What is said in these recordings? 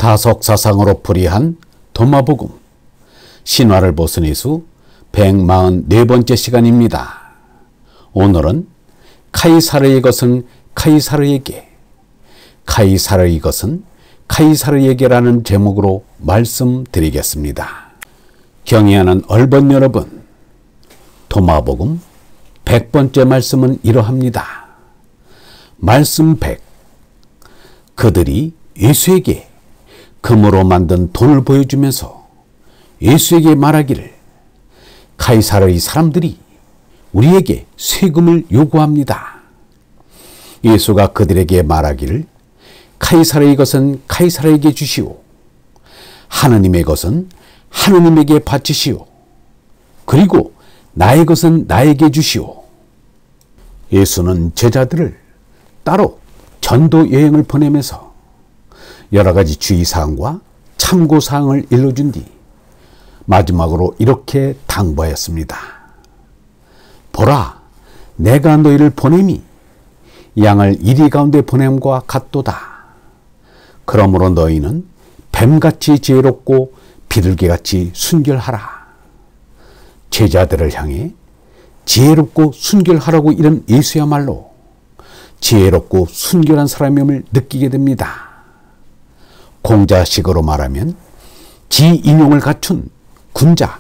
다속사상으로 풀이한 도마복음 신화를 보는 이수 144번째 시간입니다. 오늘은 카이사르의 것은 카이사르에게, 카이사르의 것은 카이사르에게라는 제목으로 말씀드리겠습니다. 경애하는 얼번 여러분, 도마복음 100번째 말씀은 이러합니다. 말씀 100. 그들이 예수에게 금으로 만든 돈을 보여주면서 예수에게 말하기를, 카이사르의 사람들이 우리에게 세금을 요구합니다. 예수가 그들에게 말하기를, 카이사르의 것은 카이사르에게 주시오, 하느님의 것은 하느님에게 바치시오, 그리고 나의 것은 나에게 주시오. 예수는 제자들을 따로 전도 여행을 보내면서 여러 가지 주의사항과 참고사항을 일러준 뒤 마지막으로 이렇게 당부하였습니다. 보라, 내가 너희를 보냄이 양을 이리 가운데 보냄과 같도다. 그러므로 너희는 뱀같이 지혜롭고 비둘기같이 순결하라. 제자들을 향해 지혜롭고 순결하라고 이른 예수야말로 지혜롭고 순결한 사람임을 느끼게 됩니다. 공자식으로 말하면 지인용을 갖춘 군자,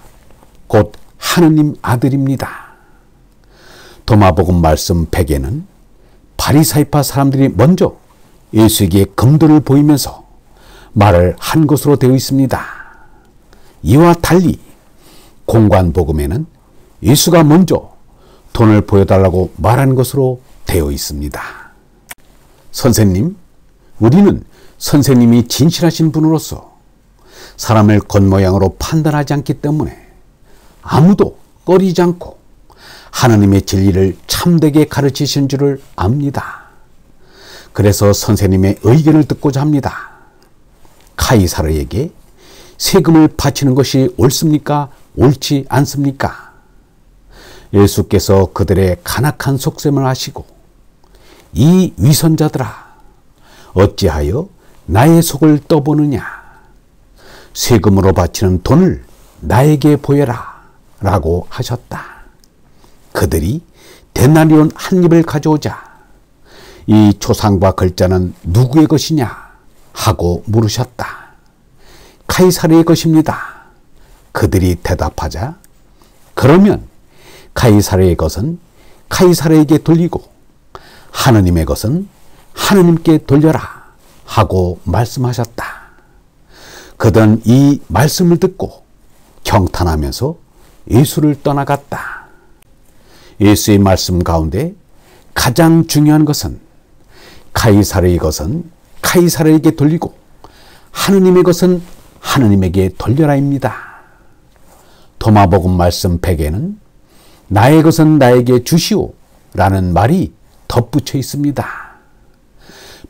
곧 하느님 아들입니다. 도마복음 말씀 100에는 바리사이파 사람들이 먼저 예수에게 금돈을 보이면서 말을 한 것으로 되어 있습니다. 이와 달리 공관복음에는 예수가 먼저 돈을 보여달라고 말한 것으로 되어 있습니다. 선생님, 우리는 선생님이 진실하신 분으로서 사람을 겉모양으로 판단하지 않기 때문에 아무도 꺼리지 않고 하나님의 진리를 참되게 가르치신 줄을 압니다. 그래서 선생님의 의견을 듣고자 합니다. 카이사르에게 세금을 바치는 것이 옳습니까? 옳지 않습니까? 예수께서 그들의 간악한 속셈을 아시고, 이 위선자들아, 어찌하여 나의 속을 떠보느냐? 세금으로 바치는 돈을 나에게 보여라 라고 하셨다. 그들이 데나리온 한 입을 가져오자 이 초상과 글자는 누구의 것이냐 하고 물으셨다. 카이사르의 것입니다. 그들이 대답하자, 그러면 카이사르의 것은 카이사르에게 돌리고 하느님의 것은 하느님께 돌려라 하고 말씀하셨다. 그들은 이 말씀을 듣고 경탄하면서 예수를 떠나갔다. 예수의 말씀 가운데 가장 중요한 것은 카이사르의 것은 카이사르에게 돌리고 하느님의 것은 하느님에게 돌려라입니다. 도마복음 말씀 100에는 나의 것은 나에게 주시오 라는 말이 덧붙여 있습니다.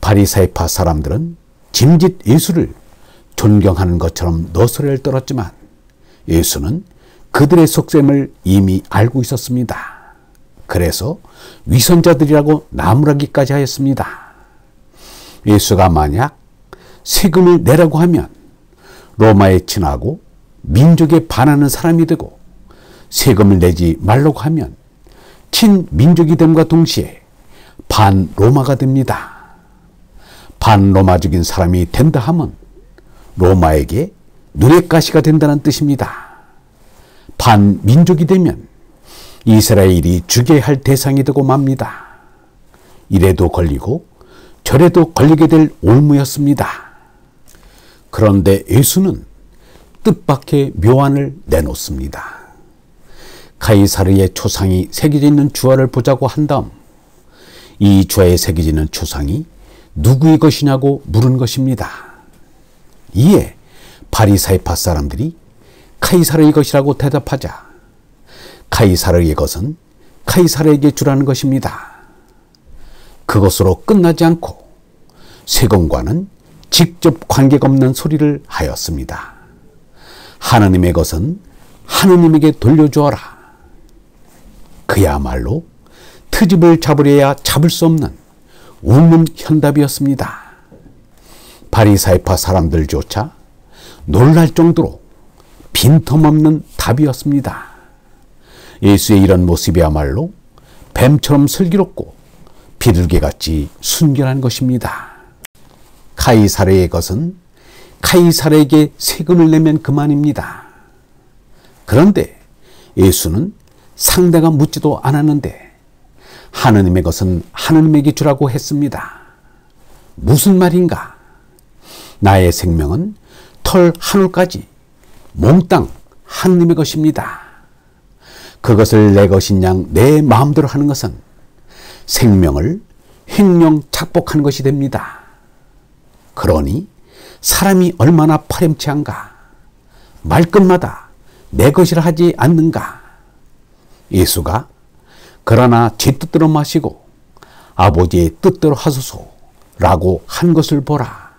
바리사이파 사람들은 짐짓 예수를 존경하는 것처럼 너스레를 떨었지만 예수는 그들의 속셈을 이미 알고 있었습니다. 그래서 위선자들이라고 나무라기까지 하였습니다. 예수가 만약 세금을 내라고 하면 로마에 친하고 민족에 반하는 사람이 되고, 세금을 내지 말라고 하면 친민족이 됨과 동시에 반로마가 됩니다. 반로마적인 사람이 된다 하면 로마에게 눈의 가시가 된다는 뜻입니다. 반민족이 되면 이스라엘이 죽여야 할 대상이 되고 맙니다. 이래도 걸리고 저래도 걸리게 될 올무였습니다. 그런데 예수는 뜻밖의 묘안을 내놓습니다. 카이사르의 초상이 새겨져 있는 주화를 보자고 한 다음 이 주화에 새겨져 있는 초상이 누구의 것이냐고 물은 것입니다. 이에 바리사이파 사람들이 카이사르의 것이라고 대답하자 카이사르의 것은 카이사르에게 주라는 것입니다. 그것으로 끝나지 않고 세금과는 직접 관계가 없는 소리를 하였습니다. 하느님의 것은 하느님에게 돌려주어라. 그야말로 트집을 잡으려야 잡을 수 없는 우문현답이었습니다. 바리사이파 사람들조차 놀랄 정도로 빈틈없는 답이었습니다. 예수의 이런 모습이야말로 뱀처럼 슬기롭고 비둘기같이 순결한 것입니다. 카이사르의 것은 카이사르에게 세금을 내면 그만입니다. 그런데 예수는 상대가 묻지도 않았는데 하느님의 것은 하느님에게 주라고 했습니다. 무슨 말인가? 나의 생명은 털 한 올까지 몽땅 하느님의 것입니다. 그것을 내 것인 양 내 마음대로 하는 것은 생명을 횡령 착복하는 것이 됩니다. 그러니 사람이 얼마나 파렴치한가? 말끝마다 내 것이라 하지 않는가? 예수가 그러나 제 뜻대로 마시고 아버지의 뜻대로 하소서라고 한 것을 보라.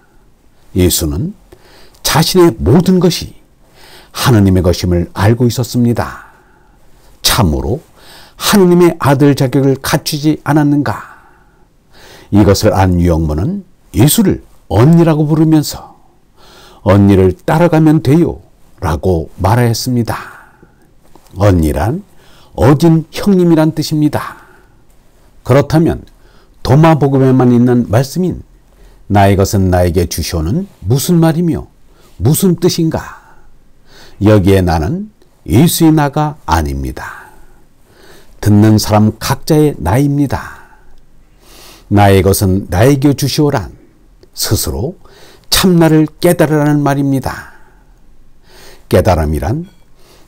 예수는 자신의 모든 것이 하느님의 것임을 알고 있었습니다. 참으로 하느님의 아들 자격을 갖추지 않았는가? 이것을 안 유영모는 예수를 언니라고 부르면서 언니를 따라가면 돼요 라고 말하였습니다. 언니란 어진 형님이란 뜻입니다. 그렇다면 도마복음에만 있는 말씀인 나의 것은 나에게 주시오는 무슨 말이며 무슨 뜻인가? 여기에 나는 예수의 나가 아닙니다. 듣는 사람 각자의 나입니다. 나의 것은 나에게 주시오란 스스로 참나를 깨달으라는 말입니다. 깨달음이란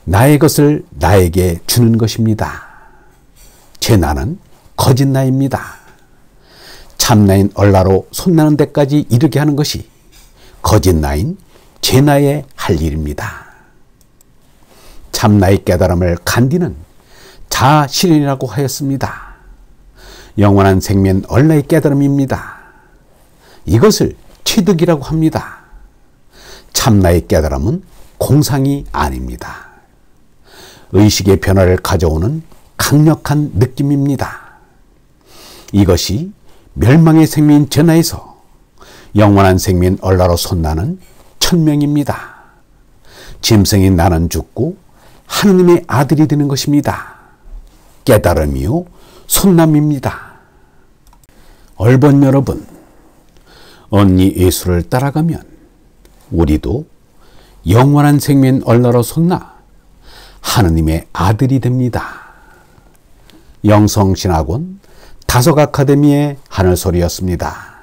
나의 것을 나에게 주는 것입니다. 제 나는 거짓 나입니다. 참나인 얼라로 손나는 데까지 이르게 하는 것이 거짓 나인 제 나의 할 일입니다. 참나의 깨달음을 간디는 자아실현이라고 하였습니다. 영원한 생명 얼라의 깨달음입니다. 이것을 취득이라고 합니다. 참나의 깨달음은 공상이 아닙니다. 의식의 변화를 가져오는 강력한 느낌입니다. 이것이 멸망의 생명 전하에서 영원한 생명 얼라로 손나는 천명입니다. 짐승인 나는 죽고 하느님의 아들이 되는 것입니다. 깨달음이요 손남입니다. 얼번 여러분, 언니 예수를 따라가면 우리도 영원한 생명 얼라로 손나 하느님의 아들이 됩니다. 영성신학원 다석아카데미의 하늘소리였습니다.